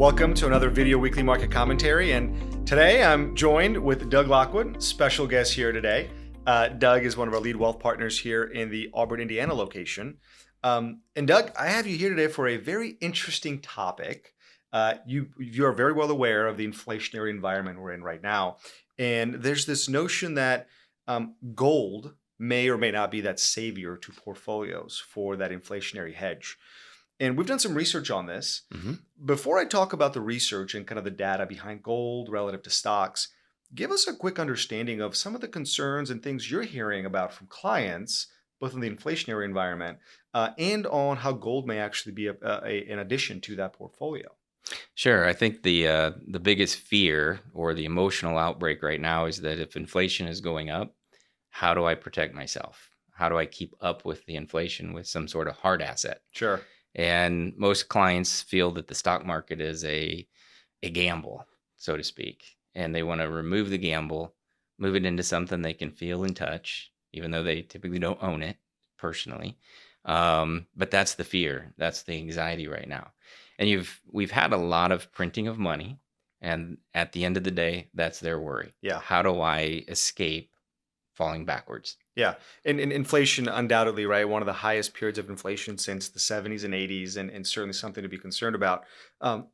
Welcome to another video weekly market commentary, and today I'm joined with Doug Lockwood, special guest here today. Doug is one of our lead wealth partners here in the Auburn, Indiana location. And Doug, I have you here today for a very interesting topic. You are very well aware of the inflationary environment we're in right now, and there's this notion that gold may or may not be that savior to portfolios for that inflationary hedge. And we've done some research on this. Before I talk about the research and kind of the data behind gold relative to stocks, give us a quick understanding of some of the concerns and things you're hearing about from clients, both in the inflationary environment and on how gold may actually be an addition to that portfolio. Sure. I think the biggest fear or the emotional outbreak right now is that if inflation is going up, how do I protect myself? How do I keep up with the inflation with some sort of hard asset? Sure. And most clients feel that the stock market is a gamble, so to speak. And they want to remove the gamble, move it into something they can feel and touch, even though they typically don't own it personally. But that's the fear. That's the anxiety right now. And we've had a lot of printing of money. And at the end of the day, that's their worry. Yeah. How do I escape falling backwards? Yeah. And inflation, undoubtedly, right? One of the highest periods of inflation since the 70s and 80s, and certainly something to be concerned about.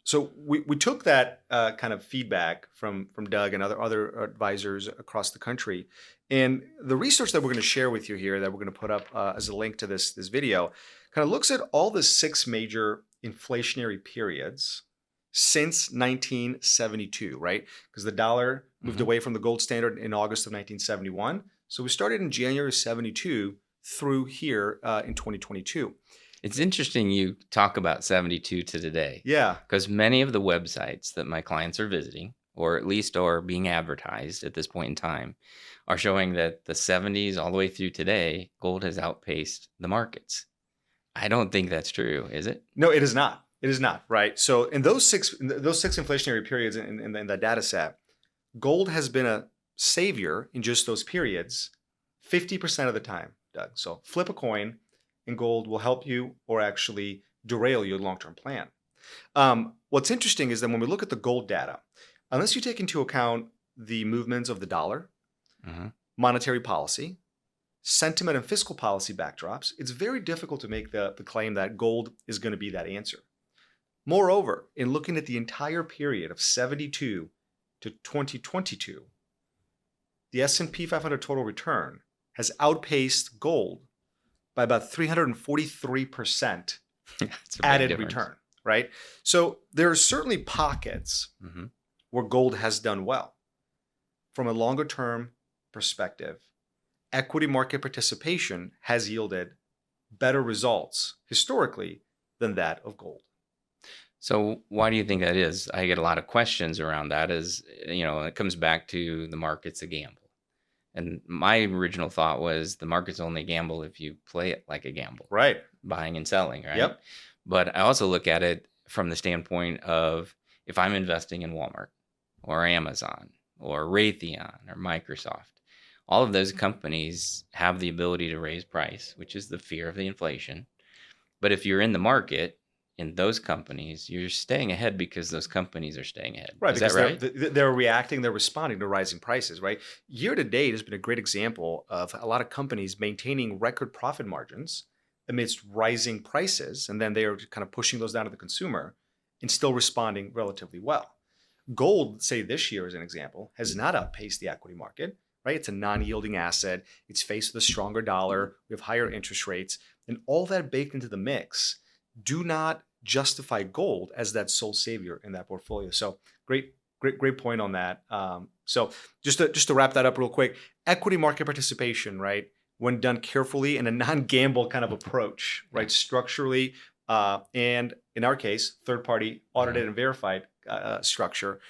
So we took that kind of feedback from Doug and other advisors across the country. And the research that we're going to share with you here, that we're going to put up as a link to this video, kind of looks at all the 6 major inflationary periods since 1972, right? Because the dollar moved away from the gold standard in August of 1971. So we started in January 72 through here in 2022. It's interesting you talk about 72 to today. Yeah. Because many of the websites that my clients are visiting, or at least are being advertised at this point in time, are showing that the 70s all the way through today, gold has outpaced the markets. I don't think that's true, is it? No, it is not. It is not, right? So in those six inflationary periods in the data set, gold has been a savior in just those periods 50% of the time, Doug. So flip a coin and gold will help you or actually derail your long-term plan. What's interesting is that when we look at the gold data, unless you take into account the movements of the dollar, monetary policy, sentiment and fiscal policy backdrops, it's very difficult to make the claim that gold is going to be that answer. Moreover, in looking at the entire period of 72 to 2022, the S&P 500 total return has outpaced gold by about 343% added return, right? So there are certainly pockets where gold has done well. From a longer term perspective, equity market participation has yielded better results historically than that of gold. So why do you think that is? I get a lot of questions around that. It comes back to the market's a gamble. And my original thought was the market's only a gamble if you play it like a gamble. Right. Buying and selling, right? Yep. But I also look at it from the standpoint of if I'm investing in Walmart or Amazon or Raytheon or Microsoft, all of those companies have the ability to raise price, which is the fear of the inflation. But if you're in the market, in those companies, you're staying ahead because those companies are staying ahead. Right, Is because that right? they're reacting, they're responding to rising prices, right? Year to date has been a great example of a lot of companies maintaining record profit margins amidst rising prices, and then they are kind of pushing those down to the consumer and still responding relatively well. Gold, say this year as an example, has not outpaced the equity market, right? It's a non-yielding asset. It's faced with a stronger dollar. We have higher interest rates, and all that baked into the mix do not justify gold as that sole savior in that portfolio. So great point on that. So just to wrap that up real quick, equity market participation, right? When done carefully in a non-gamble kind of approach, right? Structurally, and in our case, third-party audited and verified structure,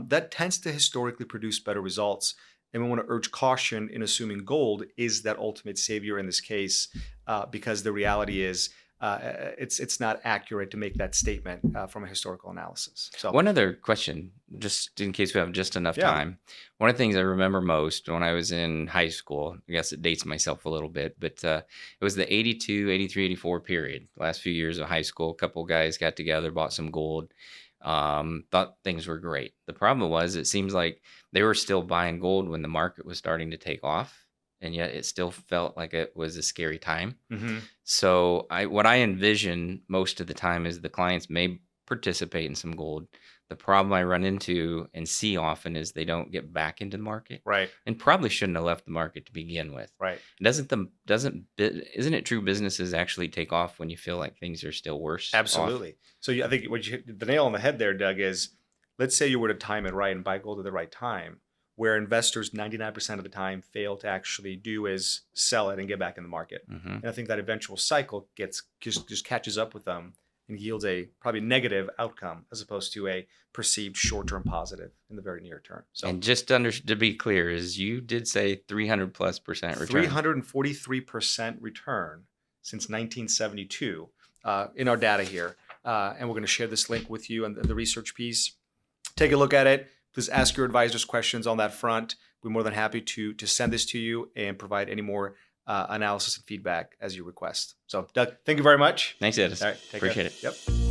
that tends to historically produce better results. And we want to urge caution in assuming gold is that ultimate savior in this case, because the reality is it's not accurate to make that statement from a historical analysis. So one other question, just in case we have just enough time. One of the things I remember most when I was in high school, I guess it dates myself a little bit, but it was the 82, 83, 84 period. The last few years of high school, a couple of guys got together, bought some gold. thought things were great. The problem was it seems like they were still buying gold when the market was starting to take off, and yet it still felt like it was a scary time. Mm-hmm. So what I envision most of the time is the clients may participate in some gold. The problem I run into and see often is they don't get back into the market, Right. and probably shouldn't have left the market to begin with. Right. Isn't it true businesses actually take off when you feel like things are still worse off? Absolutely. So I think what you hit the nail on the head there, Doug, is let's say you were to time it right and buy gold at the right time, where investors 99% of the time fail to actually do is sell it and get back in the market. Mm-hmm. And I think that eventual cycle just catches up with them and yields a probably negative outcome as opposed to a perceived short-term positive in the very near term. So, And just to be clear, is you did say 300+% return. 343% return since 1972 in our data here. And we're going to share this link with you and the research piece. Take a look at it. Please ask your advisors questions on that front. We're more than happy to send this to you and provide any more analysis and feedback as you request. So, Doug, thank you very much. Thanks, Edison. All right, take Appreciate care. it. Yep.